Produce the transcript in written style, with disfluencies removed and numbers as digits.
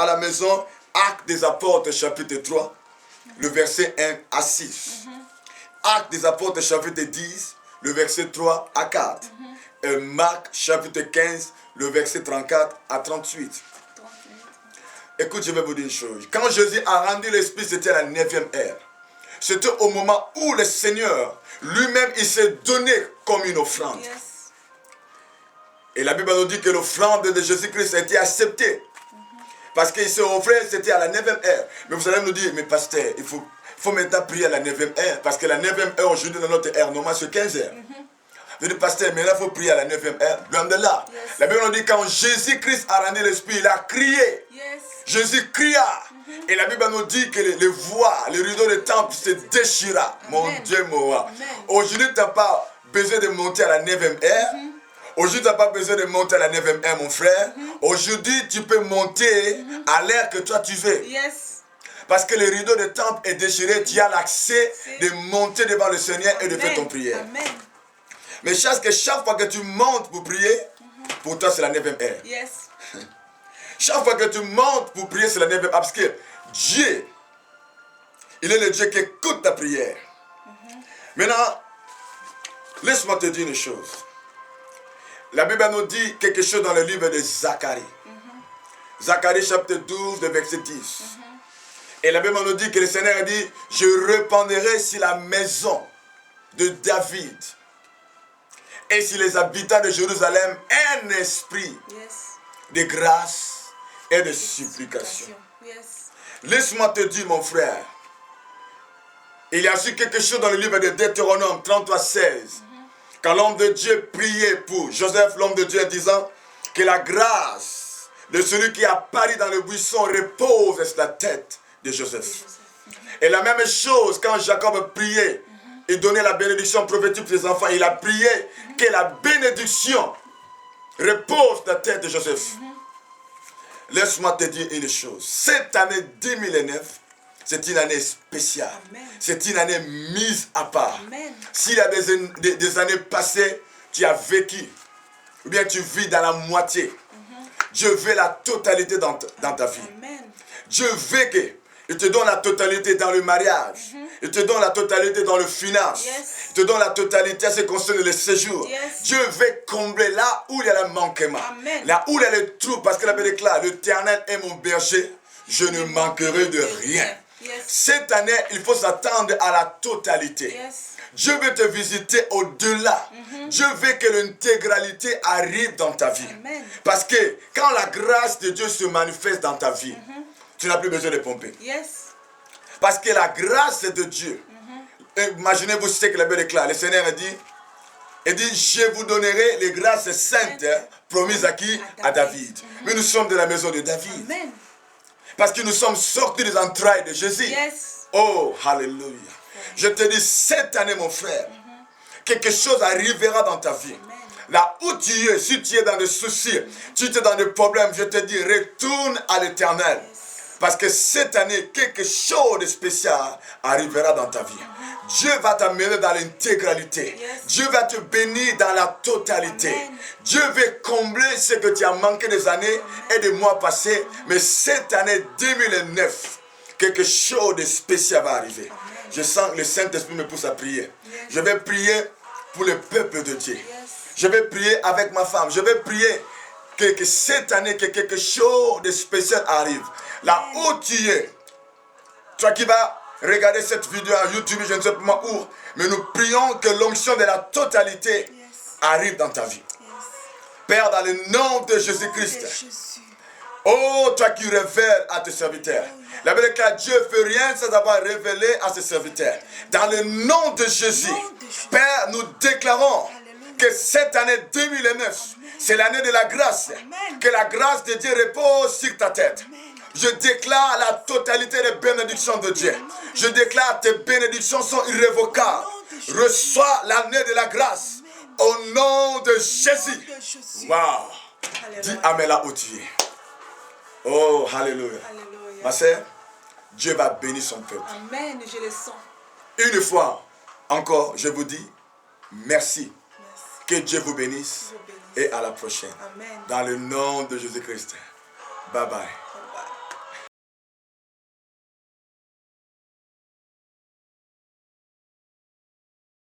à la maison, Actes des Apôtres, chapitre 3, le verset 1 à 6. Actes des Apôtres, chapitre 10, le verset 3 à 4. Et Marc, chapitre 15, le verset 34 à 38. Écoute, je vais vous dire une chose. Quand Jésus a rendu l'Esprit, c'était à la 9e heure. C'était au moment où le Seigneur lui-même, il s'est donné comme une offrande. Et la Bible nous dit que l'offrande de Jésus-Christ a été acceptée. Parce qu'il s'est offert, c'était à la 9e heure. Mais vous allez nous dire, mais pasteur, il faut maintenant prier à la 9e heure. Parce que la 9e heure, aujourd'hui, dans notre heure, normalement, c'est 15 heures. Je dis, pasteur, mais là, il faut prier à la 9e heure. Loin de là. La Bible nous dit, quand Jésus-Christ a rendu l'Esprit, il a crié. Jésus cria. Et la Bible nous dit que les voix, les rideaux du temple se déchira. Mon Dieu, moi. Aujourd'hui, tu n'as pas besoin de monter à la 9e heure. Aujourd'hui, tu n'as pas besoin de monter à la 9e heure, mon frère. Aujourd'hui, tu peux monter à l'heure que toi tu veux. Parce que le rideau du temple est déchiré, tu as l'accès de monter devant le Seigneur et de faire ton prière. Mais chaque fois que tu montes pour prier, pour toi c'est la 9e heure. Chaque fois que tu montes pour prier, c'est la 9e heure. Parce que Dieu, il est le Dieu qui écoute ta prière. Maintenant, laisse-moi te dire une chose. La Bible nous dit quelque chose dans le livre de Zacharie. Zacharie chapitre 12, le verset 10. Et la Bible nous dit que le Seigneur a dit, je répandrai sur la maison de David et sur les habitants de Jérusalem un esprit de grâce et de supplication. Laisse-moi te dire, mon frère, il y a aussi quelque chose dans le livre de Deutéronome 33, 16. Quand l'homme de Dieu priait pour Joseph, l'homme de Dieu, disant que la grâce de celui qui a pari dans le buisson repose sur la tête de Joseph. Et la même chose, quand Jacob priait et donnait la bénédiction prophétique pour ses enfants, il a prié que la bénédiction repose sur la tête de Joseph. Laisse-moi te dire une chose. Cette année 2009, c'est une année spéciale. C'est une année mise à part. S'il y a des années passées, tu as vécu, ou bien tu vis dans la moitié, Dieu veut la totalité dans ta vie. Dieu veut que il te donne la totalité dans le mariage. Il te donne la totalité dans le finance. Il te donne la totalité à ce qui concerne le séjour. Dieu veut combler là où il y a le manquement. Là où il y a le trou. Parce que la Bible déclare, l'Éternel est mon berger, je ne manquerai de rien. Cette année, il faut s'attendre à la totalité. Dieu veut te visiter au-delà. Dieu veut que l'intégralité arrive dans ta vie. Parce que quand la grâce de Dieu se manifeste dans ta vie, tu n'as plus besoin de pomper. Parce que la grâce de Dieu, imaginez-vous ce que la Bible déclare. Le Seigneur a dit, je vous donnerai les grâces saintes promises à qui? À David. Mais nous sommes de la maison de David. Parce que nous sommes sortis des entrailles de Jésus. Oh, hallelujah. Je te dis, cette année, mon frère, quelque chose arrivera dans ta vie. Là où tu es, si tu es dans des soucis, tu es dans des problèmes, je te dis, retourne à l'Éternel. Parce que cette année, quelque chose de spécial arrivera dans ta vie. Dieu va t'amener dans l'intégralité. Dieu va te bénir dans la totalité. Dieu veut combler ce que tu as manqué des années et des mois passés. Mais cette année 2009, quelque chose de spécial va arriver. Je sens que le Saint-Esprit me pousse à prier. Je vais prier pour le peuple de Dieu. Je vais prier avec ma femme. Je vais prier que cette année, que quelque chose de spécial arrive. Là où tu es, toi qui vas regarder cette vidéo à YouTube, je ne sais pas où, mais nous prions que l'onction de la totalité arrive dans ta vie. Père, dans le nom de Jésus-Christ, oh, toi qui révèles à tes serviteurs, la Bible dit que Dieu ne fait rien sans avoir révélé à ses serviteurs. Dans le nom de Jésus, Père, nous déclarons que cette année 2009, c'est l'année de la grâce. Que la grâce de Dieu repose sur ta tête. Je déclare la totalité des bénédictions de Dieu. Je déclare tes bénédictions sont irrévocables. Reçois l'année de la grâce au nom de Jésus. Waouh! Dis Amen là où tu es. Oh, alléluia. Ma sœur, Dieu va bénir son peuple. Amen, je le sens. Une fois encore, je vous dis merci. Que Dieu vous bénisse et à la prochaine. Amen. Dans le nom de Jésus-Christ. Bye bye.